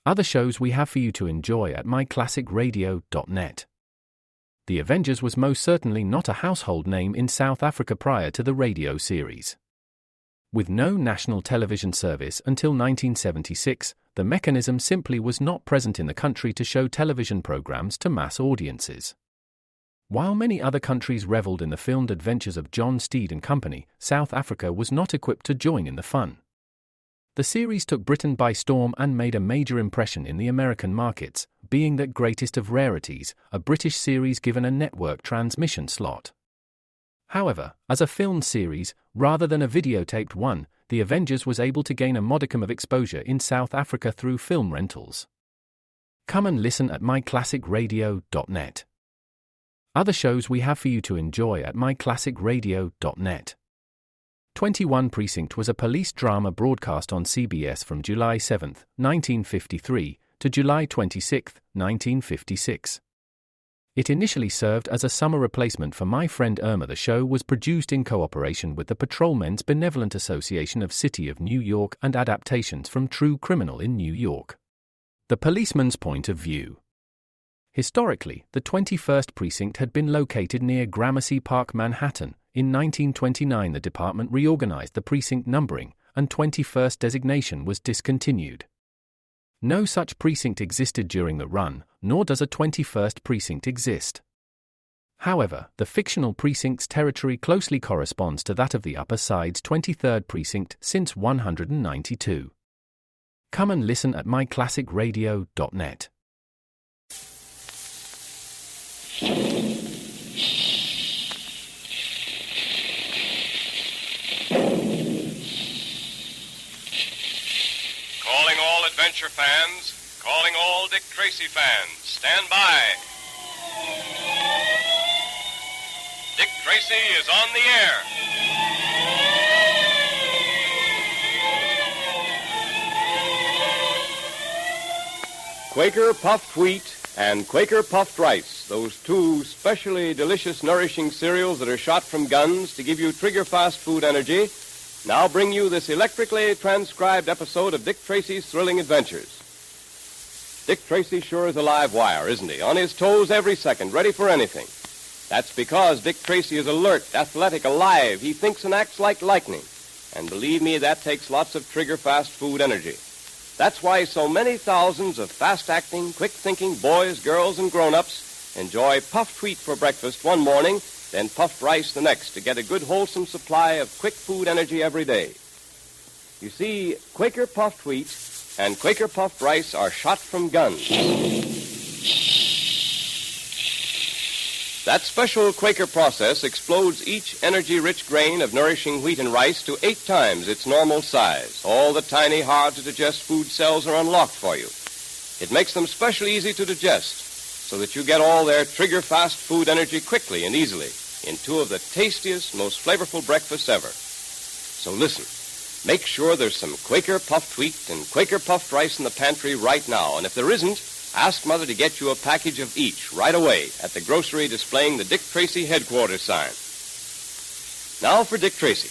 Other shows we have for you to enjoy at myclassicradio.net. The Avengers was most certainly not a household name in South Africa prior to the radio series. With no national television service until 1976, the mechanism simply was not present in the country to show television programs to mass audiences. While many other countries reveled in the filmed adventures of John Steed and company, South Africa was not equipped to join in the fun. The series took Britain by storm and made a major impression in the American markets, being that greatest of rarities, a British series given a network transmission slot. However, as a filmed series, rather than a videotaped one, The Avengers was able to gain a modicum of exposure in South Africa through film rentals. Come and listen at myclassicradio.net. Other shows we have for you to enjoy at myclassicradio.net. 21 Precinct was a police drama broadcast on CBS from July 7, 1953, to July 26, 1956. It initially served as a summer replacement for My Friend Irma. The show was produced in cooperation with the Patrolmen's Benevolent Association of City of New York and adaptations from True Criminal in New York. The Policeman's Point of View. Historically, the 21st Precinct had been located near Gramercy Park, Manhattan. In 1929 the department reorganized the precinct numbering, and 21st designation was discontinued. No such precinct existed during the run, nor does a 21st precinct exist. However, the fictional precinct's territory closely corresponds to that of the Upper Side's 23rd precinct since 192. Come and listen at myclassicradio.net. Calling all adventure fans, calling all Dick Tracy fans, stand by. Dick Tracy is on the air. Quaker puffed wheat and Quaker puffed rice, those two specially delicious, nourishing cereals that are shot from guns to give you trigger-fast food energy, now bring you this electrically transcribed episode of Dick Tracy's Thrilling Adventures. Dick Tracy sure is a live wire, isn't he? On his toes every second, ready for anything. That's because Dick Tracy is alert, athletic, alive. He thinks and acts like lightning. And believe me, that takes lots of trigger-fast food energy. That's why so many thousands of fast-acting, quick-thinking boys, girls, and grown-ups enjoy puffed wheat for breakfast one morning, then puffed rice the next to get a good, wholesome supply of quick food energy every day. You see, Quaker puffed wheat and Quaker puffed rice are shot from guns. That special Quaker process explodes each energy-rich grain of nourishing wheat and rice to 8 times its normal size. All the tiny, hard-to-digest food cells are unlocked for you. It makes them specially easy to digest, so that you get all their trigger-fast food energy quickly and easily in 2 of the tastiest, most flavorful breakfasts ever. So listen, make sure there's some Quaker puffed wheat and Quaker puffed rice in the pantry right now, and if there isn't, ask Mother to get you a package of each right away at the grocery displaying the Dick Tracy headquarters sign. Now for Dick Tracy.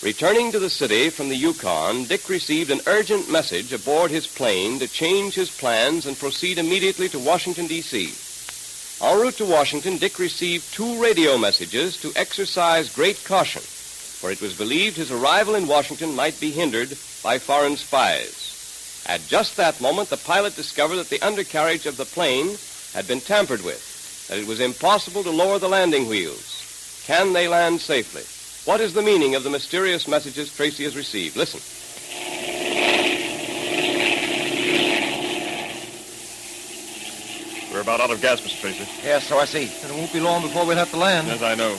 Returning to the city from the Yukon, Dick received an urgent message aboard his plane to change his plans and proceed immediately to Washington, D.C. En route to Washington, Dick received 2 radio messages to exercise great caution, for it was believed his arrival in Washington might be hindered by foreign spies. At just that moment, the pilot discovered that the undercarriage of the plane had been tampered with, that it was impossible to lower the landing wheels. Can they land safely? What is the meaning of the mysterious messages Tracy has received? Listen. We're about out of gas, Mr. Tracy. Yes, so I see. And it won't be long before we'll have to land. Yes, I know.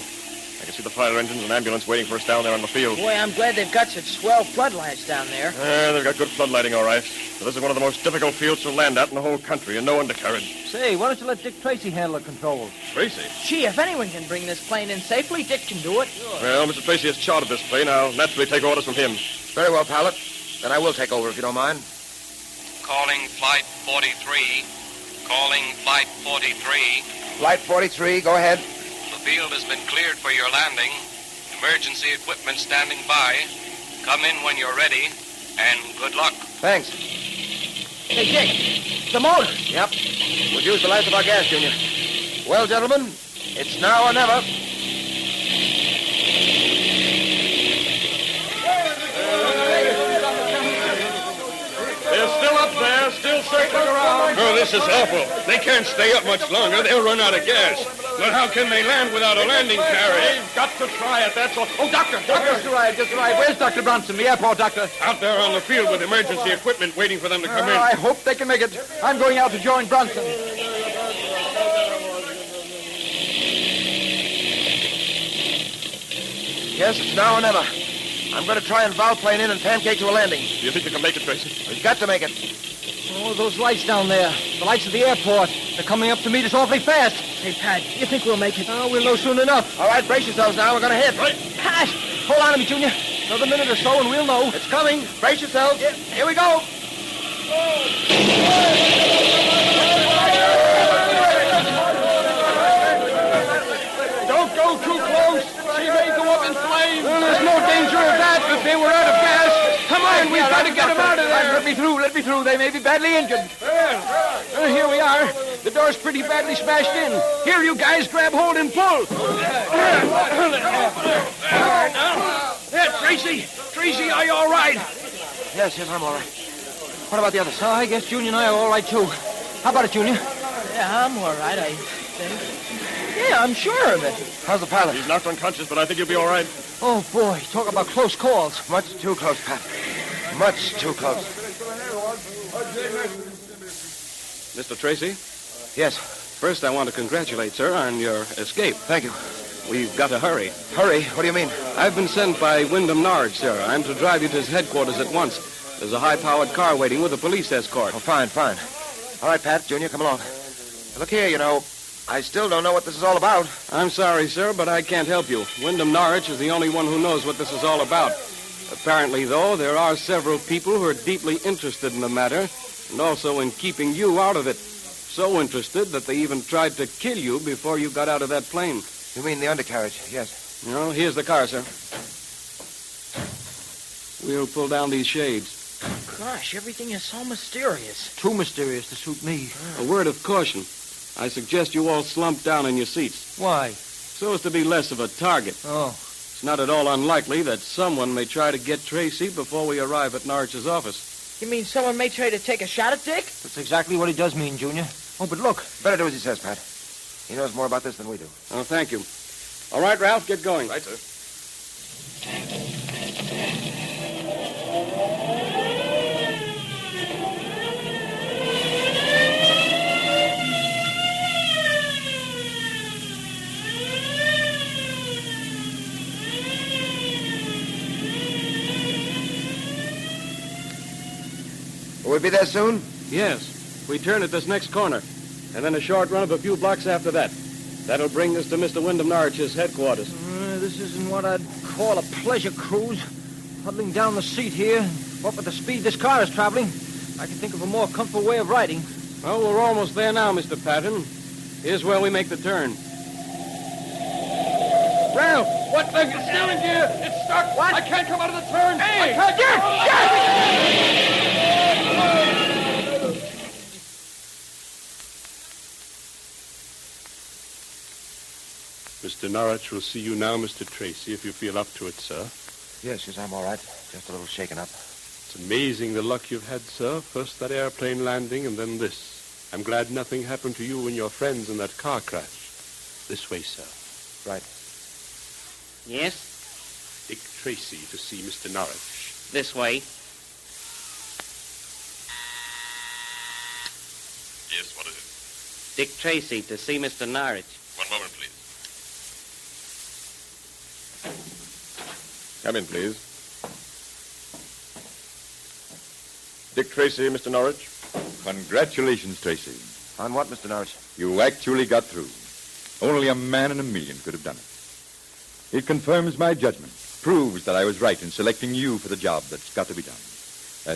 I can see the fire engines and ambulance waiting for us down there on the field. Boy, I'm glad they've got such swell floodlights down there. They've got good floodlighting, all right. But this is one of the most difficult fields to land at in the whole country, and no undercarriage. Say, why don't you let Dick Tracy handle the controls? Tracy? Gee, if anyone can bring this plane in safely, Dick can do it. Sure. Well, Mr. Tracy has chartered this plane. I'll naturally take orders from him. Very well, pilot. Then I will take over if you don't mind. Calling Flight 43. Calling Flight 43. Flight 43, go ahead. The field has been cleared for your landing. Emergency equipment standing by. Come in when you're ready, and good luck. Thanks. Hey, Dick, the motor. Yep. We've used the last of our gas, Junior. Well, gentlemen, it's now or never. They're still up there, still circling around. Oh, this is awful. They can't stay up much longer. They'll run out of gas. But how can they land without a landing carrier? They've got to try it, that's all. Oh, Doctor! Just arrived. Where's Dr. Bronson, the airport doctor? Out there on the field with emergency equipment waiting for them to come in. I hope they can make it. I'm going out to join Bronson. Yes, it's now or never. I'm going to try and volplane in and pancake to a landing. Do you think you can make it, Tracy? We've got to make it. Oh, those lights down there. The lights of the airport. They're coming up to meet us awfully fast. Hey, Pat, you think we'll make it? Oh, we'll know soon enough. All right, brace yourselves now. We're going to hit. Right. Pat, hold on to me, Junior. Another minute or so and we'll know. It's coming. Brace yourselves. Here we go. Don't go too close. She may go up in flames. Well, there's no danger of that if they were out of gas. Come on, we've got to get them out of there. Let me through. They may be badly injured. Here we are. The door's pretty badly smashed in. Here, you guys, grab hold and pull. There, Tracy. Tracy, are you all right? Yes, I'm all right. What about the others? Oh, I guess Junior and I are all right, too. How about it, Junior? Yeah, I'm all right, I think. Yeah, I'm sure of it. How's the pilot? He's knocked unconscious, but I think he'll be all right. Oh, boy, talk about close calls. Much too close, Pat. Much too close. Mr. Tracy, Yes. first I want to congratulate, sir, on your escape. Thank you. We've got to hurry. Hurry? What do you mean? I've been sent by Wyndham Norwich, sir. I'm to drive you to his headquarters at once. There's a high-powered car waiting with a police escort. Oh, fine. All right, Pat, Junior, come along. Look here, I still don't know what this is all about. I'm sorry, sir, but I can't help you. Wyndham Norwich is the only one who knows what this is all about. Apparently, though, there are several people who are deeply interested in the matter and also in keeping you out of it. So interested that they even tried to kill you before you got out of that plane. You mean the undercarriage? Yes. No, here's the car, sir. We'll pull down these shades. Gosh, everything is so mysterious. Too mysterious to suit me. A word of caution. I suggest you all slump down in your seats Why? so as to be less of a target. Oh. It's not at all unlikely that someone may try to get Tracy before we arrive at Norwich's office. You mean someone may try to take a shot at Dick? That's exactly what he does mean, Junior. Oh, but look. Better do as he says, Pat. He knows more about this than we do. Oh, thank you. All right, Ralph, get going. Right, sir. Will we be there soon? Yes. We turn at this next corner, and then a short run of a few blocks after that. That'll bring us to Mr. Wyndham Norwich's headquarters. This isn't what I'd call a pleasure cruise. Huddling down the seat here, what with the speed this car is traveling, I can think of a more comfortable way of riding. Well, we're almost there now, Mr. Patton. Here's where we make the turn. Ralph, what the steering gear? It's stuck. What? I can't come out of the turn. Hey! I can't. Mr. Norwich will see you now, Mr. Tracy, if you feel up to it, sir. Yes, I'm all right. Just a little shaken up. It's amazing the luck you've had, sir. First that airplane landing and then this. I'm glad nothing happened to you and your friends in that car crash. This way, sir. Right. Yes? Dick Tracy to see Mr. Norwich. This way. Yes, what is it? Dick Tracy to see Mr. Norwich. One moment, please. Come in, please. Dick Tracy, Mr. Norwich. Congratulations, Tracy. On what, Mr. Norwich? You actually got through. Only a man in a million could have done it. It confirms my judgment, proves that I was right in selecting you for the job that's got to be done.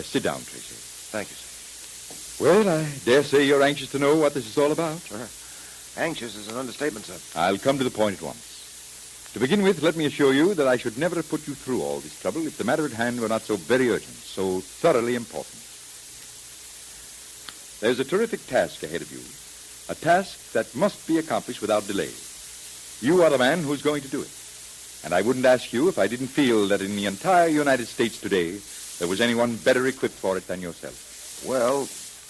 Sit down, Tracy. Thank you, sir. Well, I dare say you're anxious to know what this is all about. Sure. Anxious is an understatement, sir. I'll come to the point at once. To begin with, let me assure you that I should never have put you through all this trouble if the matter at hand were not so very urgent, so thoroughly important. There's a terrific task ahead of you, a task that must be accomplished without delay. You are the man who's going to do it. And I wouldn't ask you if I didn't feel that in the entire United States today, there was anyone better equipped for it than yourself. Well,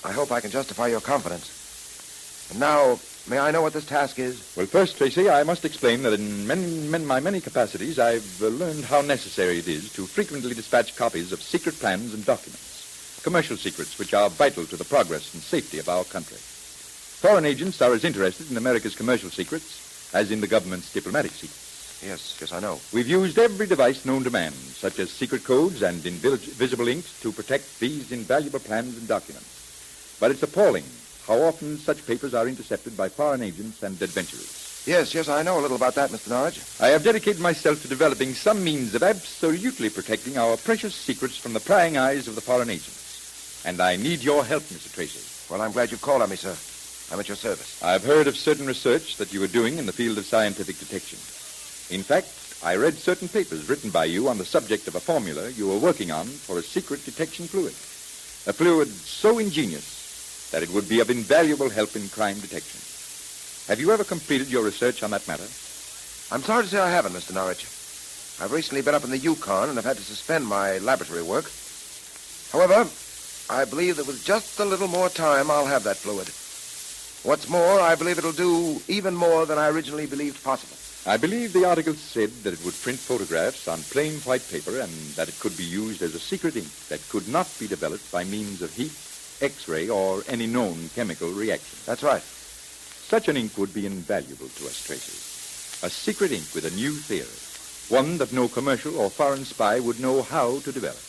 I hope I can justify your confidence. And now, may I know what this task is? Well, first, Tracy, I must explain that in my many capacities, I've learned how necessary it is to frequently dispatch copies of secret plans and documents, commercial secrets which are vital to the progress and safety of our country. Foreign agents are as interested in America's commercial secrets as in the government's diplomatic secrets. Yes, I know. We've used every device known to man, such as secret codes and invisible inks, to protect these invaluable plans and documents. But it's appalling how often such papers are intercepted by foreign agents and adventurers. Yes, I know a little about that, Mr. Norwich. I have dedicated myself to developing some means of absolutely protecting our precious secrets from the prying eyes of the foreign agents. And I need your help, Mr. Tracy. Well, I'm glad you called on me, sir. I'm at your service. I've heard of certain research that you are doing in the field of scientific detection. In fact, I read certain papers written by you on the subject of a formula you were working on for a secret detection fluid. A fluid so ingenious that it would be of invaluable help in crime detection. Have you ever completed your research on that matter? I'm sorry to say I haven't, Mr. Norwich. I've recently been up in the Yukon and have had to suspend my laboratory work. However, I believe that with just a little more time, I'll have that fluid. What's more, I believe it'll do even more than I originally believed possible. I believe the article said that it would print photographs on plain white paper and that it could be used as a secret ink that could not be developed by means of heat, X-ray, or any known chemical reaction. That's right. Such an ink would be invaluable to us, Tracy. A secret ink with a new theory, one that no commercial or foreign spy would know how to develop.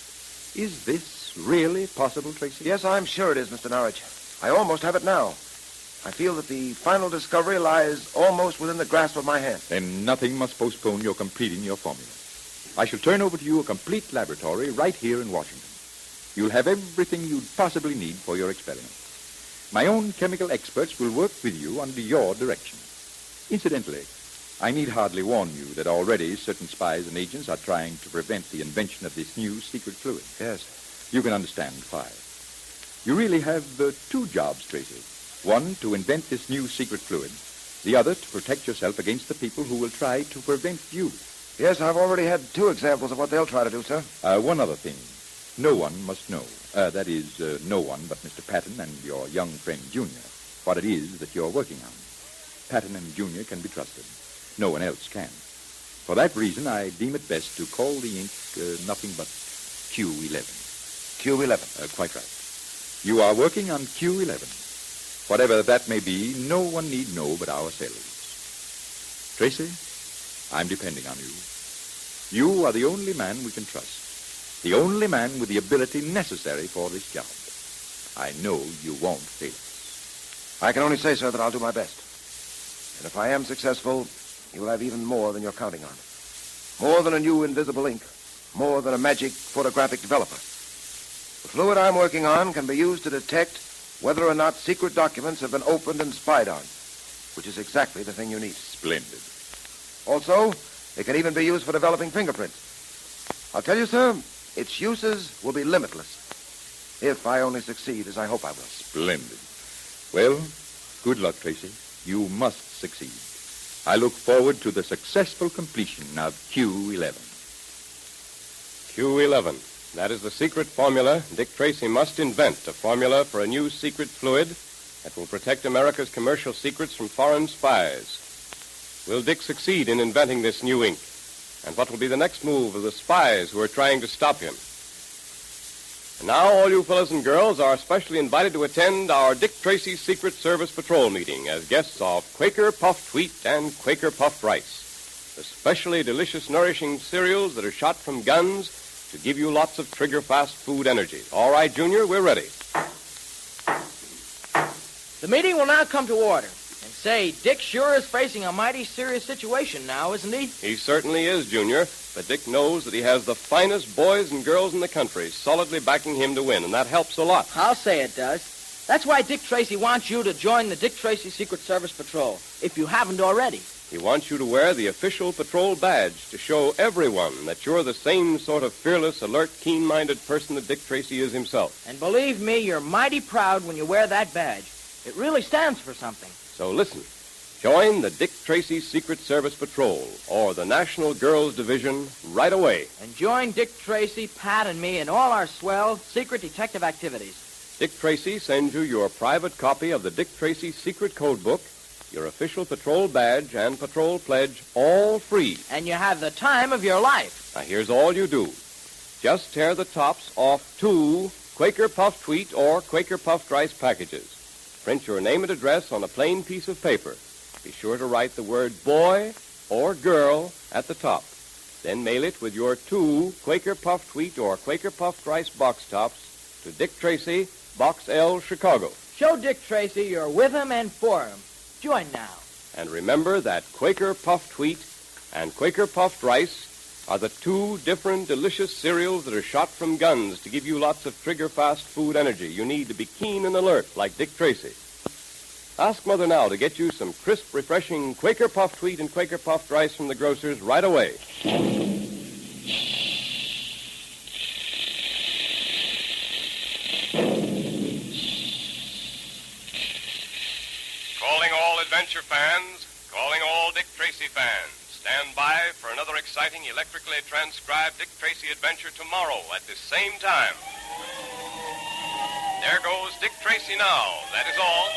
Is this really possible, Tracy? Yes, I'm sure it is, Mr. Norwich. I almost have it now. I feel that the final discovery lies almost within the grasp of my hand. Then nothing must postpone your completing your formula. I shall turn over to you a complete laboratory right here in Washington. You'll have everything you'd possibly need for your experiment. My own chemical experts will work with you under your direction. Incidentally, I need hardly warn you that already certain spies and agents are trying to prevent the invention of this new secret fluid. Yes. You can understand why. You really have two jobs, Tracy. One, to invent this new secret fluid. The other, to protect yourself against the people who will try to prevent you. Yes, I've already had 2 examples of what they'll try to do, sir. One other thing. No one must know. That is, no one but Mr. Patton and your young friend, Junior, what it is that you're working on. Patton and Junior can be trusted. No one else can. For that reason, I deem it best to call the ink nothing but Q11. Q11? Quite right. You are working on Q11. Whatever that may be, no one need know but ourselves. Tracy, I'm depending on you. You are the only man we can trust. The only man with the ability necessary for this job. I know you won't fail us. I can only say, sir, that I'll do my best. And if I am successful, you'll have even more than you're counting on. More than a new invisible ink. More than a magic photographic developer. The fluid I'm working on can be used to detect whether or not secret documents have been opened and spied on, which is exactly the thing you need. Splendid. Also, it can even be used for developing fingerprints. I'll tell you, sir, its uses will be limitless, if I only succeed as I hope I will. Splendid. Well, good luck, Tracy. You must succeed. I look forward to the successful completion of Q11. Q11. That is the secret formula Dick Tracy must invent, a formula for a new secret fluid that will protect America's commercial secrets from foreign spies. Will Dick succeed in inventing this new ink? And what will be the next move of the spies who are trying to stop him? And now all you fellows and girls are specially invited to attend our Dick Tracy Secret Service Patrol meeting as guests of Quaker Puffed Wheat and Quaker Puffed Rice, the specially delicious, nourishing cereals that are shot from guns to give you lots of trigger-fast food energy. All right, Junior, we're ready. The meeting will now come to order. And say, Dick sure is facing a mighty serious situation now, isn't he? He certainly is, Junior. But Dick knows that he has the finest boys and girls in the country solidly backing him to win, and that helps a lot. I'll say it does. That's why Dick Tracy wants you to join the Dick Tracy Secret Service Patrol, if you haven't already. He wants you to wear the official patrol badge to show everyone that you're the same sort of fearless, alert, keen-minded person that Dick Tracy is himself. And believe me, you're mighty proud when you wear that badge. It really stands for something. So listen. Join the Dick Tracy Secret Service Patrol or the National Girls Division right away. And join Dick Tracy, Pat, and me in all our swell secret detective activities. Dick Tracy sends you your private copy of the Dick Tracy Secret Code Book, your official patrol badge and patrol pledge, all free. And you have the time of your life. Now, here's all you do. Just tear the tops off 2 Quaker Puffed Wheat or Quaker Puffed Rice packages. Print your name and address on a plain piece of paper. Be sure to write the word boy or girl at the top. Then mail it with your 2 Quaker Puffed Wheat or Quaker Puffed Rice box tops to Dick Tracy, Box L, Chicago. Show Dick Tracy you're with him and for him. Join now. And remember that Quaker Puffed Wheat and Quaker Puffed Rice are the 2 different delicious cereals that are shot from guns to give you lots of trigger-fast food energy you need to be keen and alert like Dick Tracy. Ask Mother now to get you some crisp, refreshing Quaker Puffed Wheat and Quaker Puffed Rice from the grocers right away. Calling all adventure fans, calling all Dick Tracy fans. Stand by for another exciting electrically transcribed Dick Tracy adventure tomorrow at this same time. There goes Dick Tracy now. That is all.